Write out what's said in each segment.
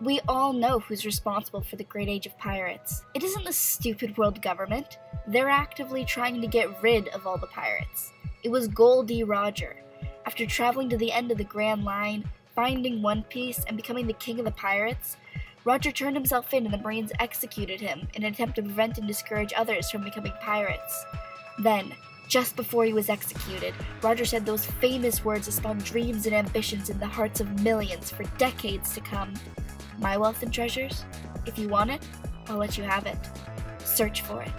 We all know who's responsible for the Great Age of Pirates. It isn't the stupid world government. They're actively trying to get rid of all the pirates. It was Gol D. Roger. After traveling to the end of the Grand Line, finding One Piece, and becoming the king of the pirates, Roger turned himself in and the Marines executed him in an attempt to prevent and discourage others from becoming pirates. Then, just before he was executed, Roger said those famous words that spawned dreams and ambitions in the hearts of millions for decades to come. My wealth and treasures? If you want it, I'll let you have it. Search for it.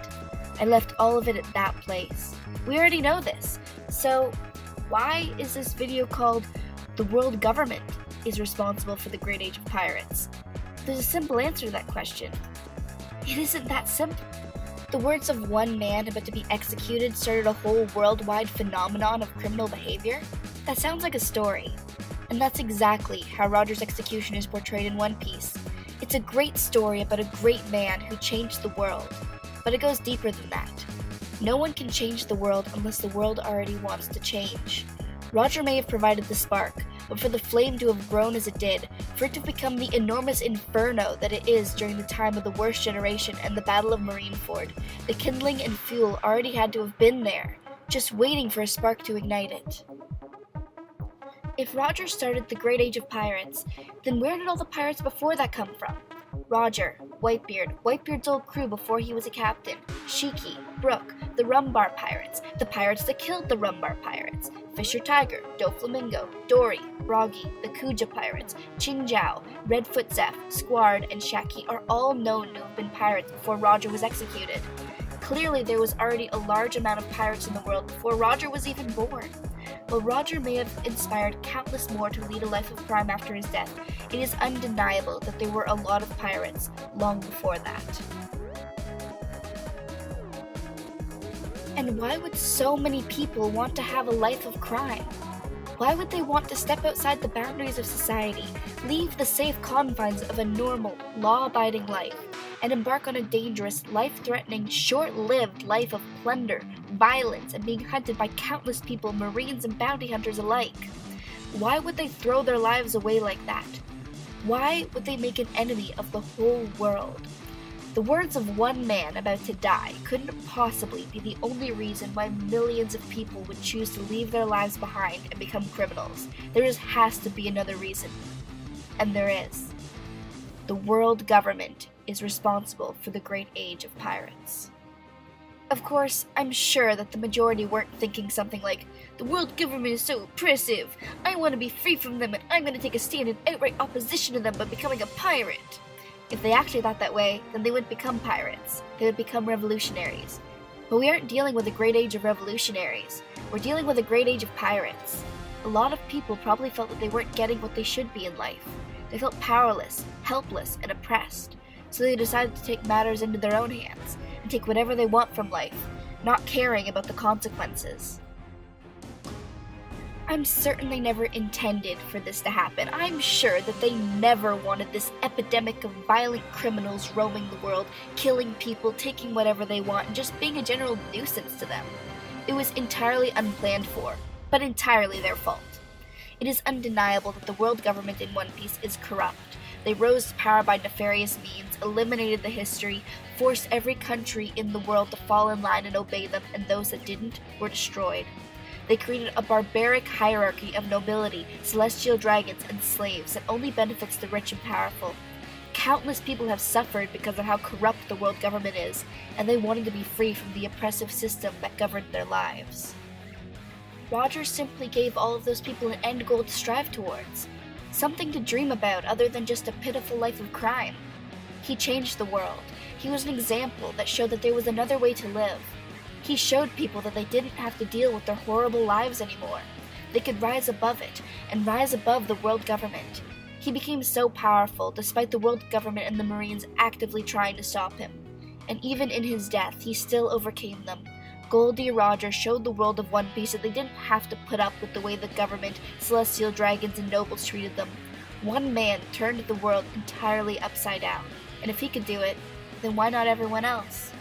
I left all of it at that place. We already know this. So, why is this video called "The World Government is Responsible for the Great Age of Pirates"? There's a simple answer to that question. It isn't that simple. The words of one man about to be executed started a whole worldwide phenomenon of criminal behavior? That sounds like a story. And that's exactly how Roger's execution is portrayed in One Piece. It's a great story about a great man who changed the world. But it goes deeper than that. No one can change the world unless the world already wants to change. Roger may have provided the spark, but for the flame to have grown as it did, for it to become the enormous inferno that it is during the time of the Worst Generation and the Battle of Marineford, the kindling and fuel already had to have been there, just waiting for a spark to ignite it. If Roger started the Great Age of Pirates, then where did all the pirates before that come from? Roger, Whitebeard's old crew before he was a captain, Shiki, Brook, the Rumbar Pirates, the pirates that killed the Rumbar Pirates, Fisher Tiger, Doflamingo, Dory, Broggy, the Kuja Pirates, Qingjiao, Redfoot Zeph, Squard, and Shaki are all known to have been pirates before Roger was executed. Clearly there was already a large amount of pirates in the world before Roger was even born. While Roger may have inspired countless more to lead a life of crime after his death, it is undeniable that there were a lot of pirates long before that. And why would so many people want to have a life of crime? Why would they want to step outside the boundaries of society, leave the safe confines of a normal, law-abiding life, and embark on a dangerous, life-threatening, short-lived life of plunder, violence, and being hunted by countless people, Marines and bounty hunters alike? Why would they throw their lives away like that? Why would they make an enemy of the whole world? The words of one man about to die couldn't possibly be the only reason why millions of people would choose to leave their lives behind and become criminals. There just has to be another reason. And there is. The world government is responsible for the Great Age of Pirates. Of course, I'm sure that the majority weren't thinking something like, "The world government is so oppressive, I want to be free from them and I'm going to take a stand in outright opposition to them by becoming a pirate." If they actually thought that way, then they wouldn't become pirates. They would become revolutionaries. But we aren't dealing with a great age of revolutionaries. We're dealing with a great age of pirates. A lot of people probably felt that they weren't getting what they should be in life. They felt powerless, helpless, and oppressed. So they decided to take matters into their own hands and take whatever they want from life, not caring about the consequences. I'm certain they never intended for this to happen. I'm sure that they never wanted this epidemic of violent criminals roaming the world, killing people, taking whatever they want, and just being a general nuisance to them. It was entirely unplanned for, but entirely their fault. It is undeniable that the world government in One Piece is corrupt. They rose to power by nefarious means, eliminated the history, forced every country in the world to fall in line and obey them, and those that didn't were destroyed. They created a barbaric hierarchy of nobility, celestial dragons, and slaves that only benefits the rich and powerful. Countless people have suffered because of how corrupt the world government is, and they wanted to be free from the oppressive system that governed their lives. Roger simply gave all of those people an end goal to strive towards, something to dream about other than just a pitiful life of crime. He changed the world. He was an example that showed that there was another way to live. He showed people that they didn't have to deal with their horrible lives anymore. They could rise above it, and rise above the world government. He became so powerful despite the world government and the Marines actively trying to stop him. And even in his death, he still overcame them. Gol D. Roger showed the world of One Piece that they didn't have to put up with the way the government, celestial dragons, and nobles treated them. One man turned the world entirely upside down, and if he could do it, then why not everyone else?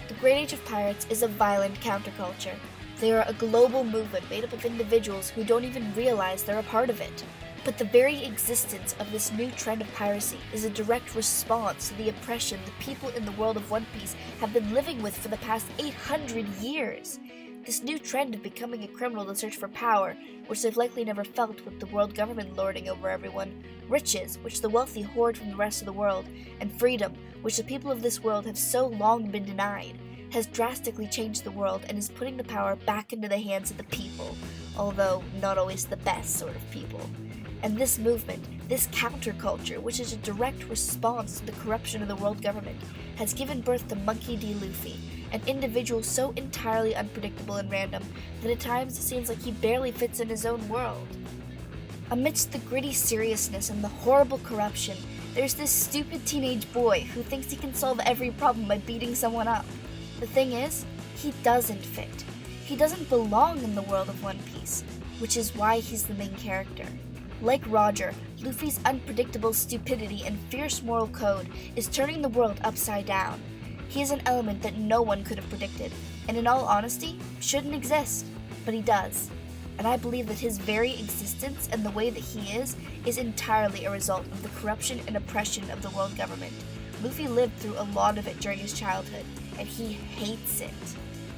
The Great Age of Pirates is a violent counterculture. They are a global movement made up of individuals who don't even realize they're a part of it. But the very existence of this new trend of piracy is a direct response to the oppression the people in the world of One Piece have been living with for the past 800 years. This new trend of becoming a criminal to search for power, which they've likely never felt with the world government lording over everyone, riches, which the wealthy hoard from the rest of the world, and freedom, which the people of this world have so long been denied, has drastically changed the world and is putting the power back into the hands of the people, although not always the best sort of people. And this movement, this counterculture, which is a direct response to the corruption of the world government, has given birth to Monkey D. Luffy, an individual so entirely unpredictable and random that at times it seems like he barely fits in his own world. Amidst the gritty seriousness and the horrible corruption, there's this stupid teenage boy who thinks he can solve every problem by beating someone up. The thing is, he doesn't fit. He doesn't belong in the world of One Piece, which is why he's the main character. Like Roger, Luffy's unpredictable stupidity and fierce moral code is turning the world upside down. He is an element that no one could have predicted, and in all honesty, shouldn't exist, but he does. And I believe that his very existence and the way that he is entirely a result of the corruption and oppression of the world government. Luffy lived through a lot of it during his childhood, and he hates it.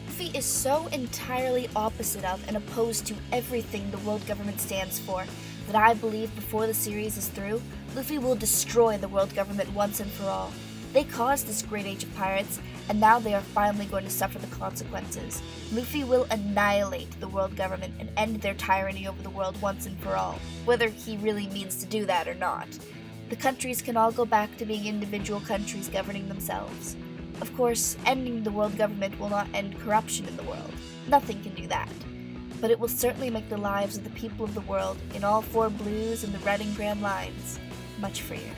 Luffy is so entirely opposite of and opposed to everything the world government stands for that I believe before the series is through, Luffy will destroy the world government once and for all. They caused this great age of pirates, and now they are finally going to suffer the consequences. Luffy will annihilate the world government and end their tyranny over the world once and for all, whether he really means to do that or not. The countries can all go back to being individual countries governing themselves. Of course, ending the world government will not end corruption in the world. Nothing can do that. But it will certainly make the lives of the people of the world in all four blues and the red and grand lines much freer.